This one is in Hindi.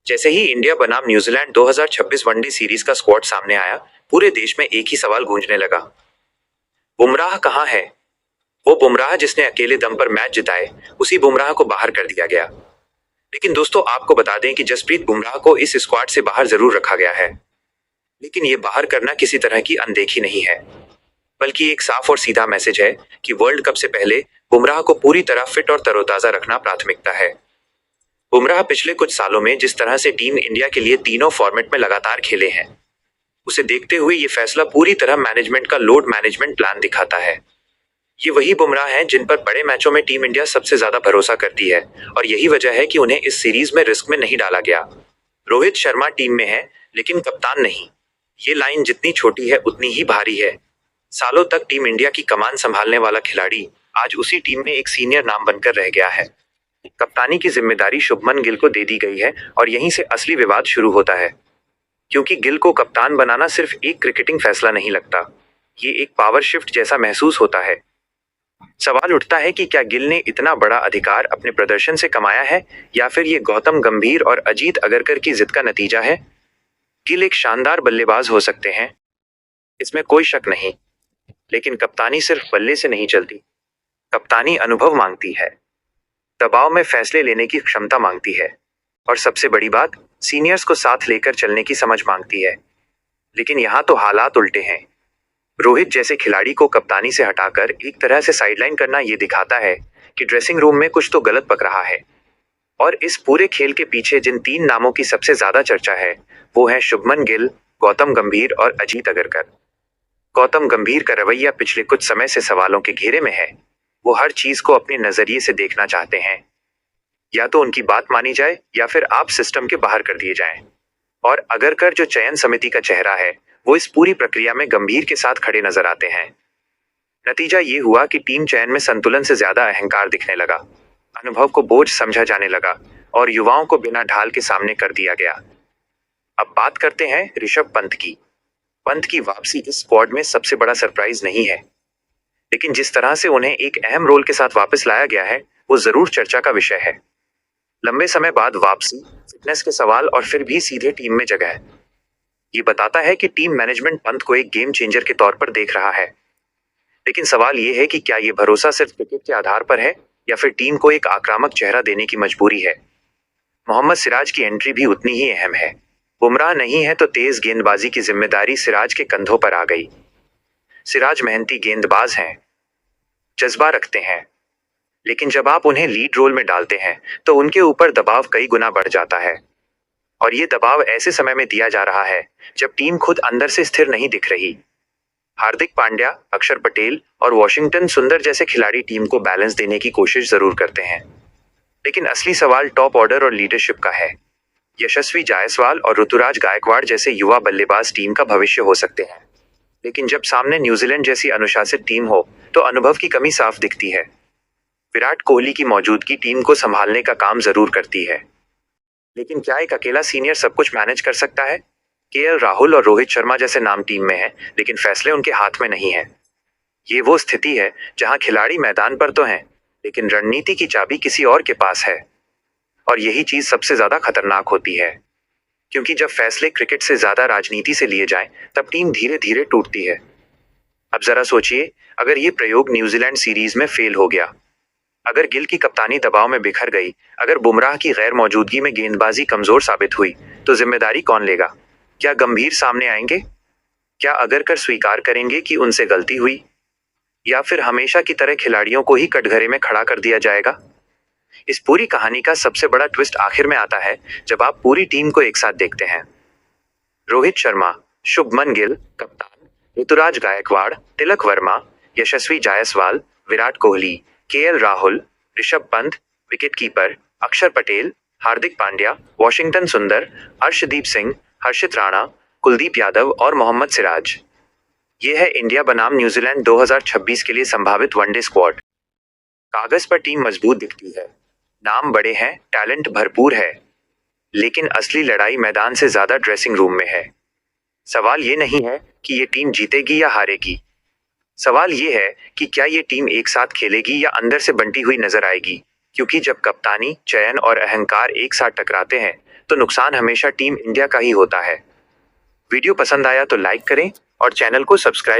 जैसे ही इंडिया बनाम न्यूजीलैंड 2026 वनडे सीरीज का स्क्वाड सामने आया, पूरे देश में एक ही सवाल गूंजने लगा। बुमराह कहाँ है? वो बुमराह जिसने अकेले दम पर मैच जिताए, उसी बुमराह को बाहर कर दिया गया। लेकिन दोस्तों, आपको बता दें कि जसप्रीत बुमराह को इस स्क्वाड से बाहर जरूर रखा गया है। लेकिन ये बाहर करना किसी तरह की अनदेखी नहीं है, बल्कि एक साफ और सीधा मैसेज है कि वर्ल्ड कप से पहले बुमराह को पूरी तरह फिट और तरोताजा रखना प्राथमिकता है। बुमराह पिछले कुछ सालों में जिस तरह से टीम इंडिया के लिए तीनों फॉर्मेट में लगातार खेले हैं, उसे देखते हुए ये फैसला पूरी तरह मैनेजमेंट का लोड मैनेजमेंट प्लान दिखाता है। ये वही बुमराह हैं जिन पर बड़े मैचों में टीम इंडिया सबसे ज्यादा भरोसा करती है, और यही वजह है कि उन्हें इस सीरीज में रिस्क में नहीं डाला गया। रोहित शर्मा टीम में है, लेकिन कप्तान नहीं। ये लाइन जितनी छोटी है उतनी ही भारी है। सालों तक टीम इंडिया की कमान संभालने वाला खिलाड़ी आज उसी टीम में एक सीनियर नाम बनकर रह गया है। कप्तानी की जिम्मेदारी शुभमन गिल को दे दी गई है, और यहीं से असली विवाद शुरू होता है। क्योंकि गिल को कप्तान बनाना सिर्फ एक क्रिकेटिंग फैसला नहीं लगता, ये एक पावर शिफ्ट जैसा महसूस होता है। सवाल उठता है कि क्या गिल ने इतना बड़ा अधिकार अपने प्रदर्शन से कमाया है, या फिर ये गौतम गंभीर और अजीत अगरकर की जिद का नतीजा है। गिल एक शानदार बल्लेबाज हो सकते हैं, इसमें कोई शक नहीं, लेकिन कप्तानी सिर्फ बल्ले से नहीं चलती। कप्तानी अनुभव मांगती है, दबाव में फैसले लेने की क्षमता मांगती है, और सबसे बड़ी बात, सीनियर्स को साथ लेकर चलने की समझ मांगती है। लेकिन यहाँ तो हालात उल्टे हैं। रोहित जैसे खिलाड़ी को कप्तानी से हटाकर एक तरह से साइडलाइन करना ये दिखाता है कि ड्रेसिंग रूम में कुछ तो गलत पक रहा है। और इस पूरे खेल के पीछे जिन तीन नामों की सबसे ज्यादा चर्चा है, वो है शुभमन गिल, गौतम गंभीर और अजीत अगरकर। गौतम गंभीर का रवैया पिछले कुछ समय से सवालों के घेरे में है। वो हर चीज को अपने नजरिए से देखना चाहते हैं। या तो उनकी बात मानी जाए, या फिर आप सिस्टम के बाहर कर दिए जाएं। और अगरकर जो चयन समिति का चेहरा है, वो इस पूरी प्रक्रिया में गंभीर के साथ खड़े नजर आते हैं। नतीजा ये हुआ कि टीम चयन में संतुलन से ज्यादा अहंकार दिखने लगा, अनुभव को बोझ समझा जाने लगा, और युवाओं को बिना ढाल के सामने कर दिया गया। अब बात करते हैं ऋषभ पंत की। पंत की वापसी इस स्क्वाड में सबसे बड़ा सरप्राइज नहीं है, लेकिन जिस तरह से उन्हें एक अहम रोल के साथ वापस लाया गया है, वो जरूर चर्चा का विषय है। लंबे समय बाद वापसी, फिटनेस के सवाल, और फिर भी सीधे टीम में जगह। ये बताता है कि टीम मैनेजमेंट पंत को एक गेम चेंजर के तौर पर देख रहा है। लेकिन सवाल ये है कि क्या ये भरोसा सिर्फ क्रिकेट के आधार पर है, या फिर टीम को एक आक्रामक चेहरा देने की मजबूरी है। मोहम्मद सिराज की एंट्री भी उतनी ही अहम है। बुमराह नहीं है तो तेज गेंदबाजी की जिम्मेदारी सिराज के कंधों पर आ गई। सिराज मेहनती गेंदबाज हैं, जज्बा रखते हैं, लेकिन जब आप उन्हें लीड रोल में डालते हैं तो उनके ऊपर दबाव कई गुना बढ़ जाता है। और ये दबाव ऐसे समय में दिया जा रहा है जब टीम खुद अंदर से स्थिर नहीं दिख रही। हार्दिक पांड्या, अक्षर पटेल और वॉशिंगटन सुंदर जैसे खिलाड़ी टीम को बैलेंस देने की कोशिश जरूर करते हैं, लेकिन असली सवाल टॉप ऑर्डर और लीडरशिप का है। यशस्वी जायसवाल और ऋतुराज गायकवाड़ जैसे युवा बल्लेबाज टीम का भविष्य हो सकते हैं, लेकिन जब सामने न्यूजीलैंड जैसी अनुशासित टीम हो तो अनुभव की कमी साफ दिखती है। विराट कोहली की मौजूदगी टीम को संभालने का काम जरूर करती है, लेकिन क्या एक अकेला सीनियर सब कुछ मैनेज कर सकता है? केएल राहुल और रोहित शर्मा जैसे नाम टीम में हैं, लेकिन फैसले उनके हाथ में नहीं है। ये वो स्थिति है जहां खिलाड़ी मैदान पर तो हैं, लेकिन रणनीति की चाबी किसी और के पास है। और यही चीज सबसे ज्यादा खतरनाक होती है, क्योंकि जब फैसले क्रिकेट से ज्यादा राजनीति से लिए जाएं, तब टीम धीरे धीरे टूटती है। अब जरा सोचिए, अगर ये प्रयोग न्यूजीलैंड सीरीज में फेल हो गया, अगर गिल की कप्तानी दबाव में बिखर गई, अगर बुमराह की गैर मौजूदगी में गेंदबाजी कमजोर साबित हुई, तो जिम्मेदारी कौन लेगा? क्या गंभीर सामने आएंगे? क्या अगरकर स्वीकार करेंगे कि उनसे गलती हुई? या फिर हमेशा की तरह खिलाड़ियों को ही कटघरे में खड़ा कर दिया जाएगा? इस पूरी कहानी का सबसे बड़ा ट्विस्ट आखिर में आता है, जब आप पूरी टीम को एक साथ देखते हैं। रोहित शर्मा, शुभमन गिल कप्तान, ऋतुराज गायकवाड़, तिलक वर्मा, यशस्वी जायसवाल, विराट कोहली, केएल राहुल, ऋषभ पंत, विकेटकीपर अक्षर पटेल, हार्दिक पांड्या, वॉशिंगटन सुंदर, अर्शदीप सिंह, हर्षित राणा, कुलदीप यादव और मोहम्मद सिराज। ये है इंडिया बनाम न्यूजीलैंड 2026 के लिए संभावित वनडे स्क्वाड। कागज पर टीम मजबूत दिखती है, नाम बड़े हैं, टैलेंट भरपूर है, लेकिन असली लड़ाई मैदान से ज्यादा ड्रेसिंग रूम में है। सवाल ये नहीं है कि ये टीम जीतेगी या हारेगी, सवाल ये है कि क्या ये टीम एक साथ खेलेगी या अंदर से बंटी हुई नजर आएगी। क्योंकि जब कप्तानी, चयन और अहंकार एक साथ टकराते हैं, तो नुकसान हमेशा टीम इंडिया का ही होता है। वीडियो पसंद आया तो लाइक करें और चैनल को सब्सक्राइब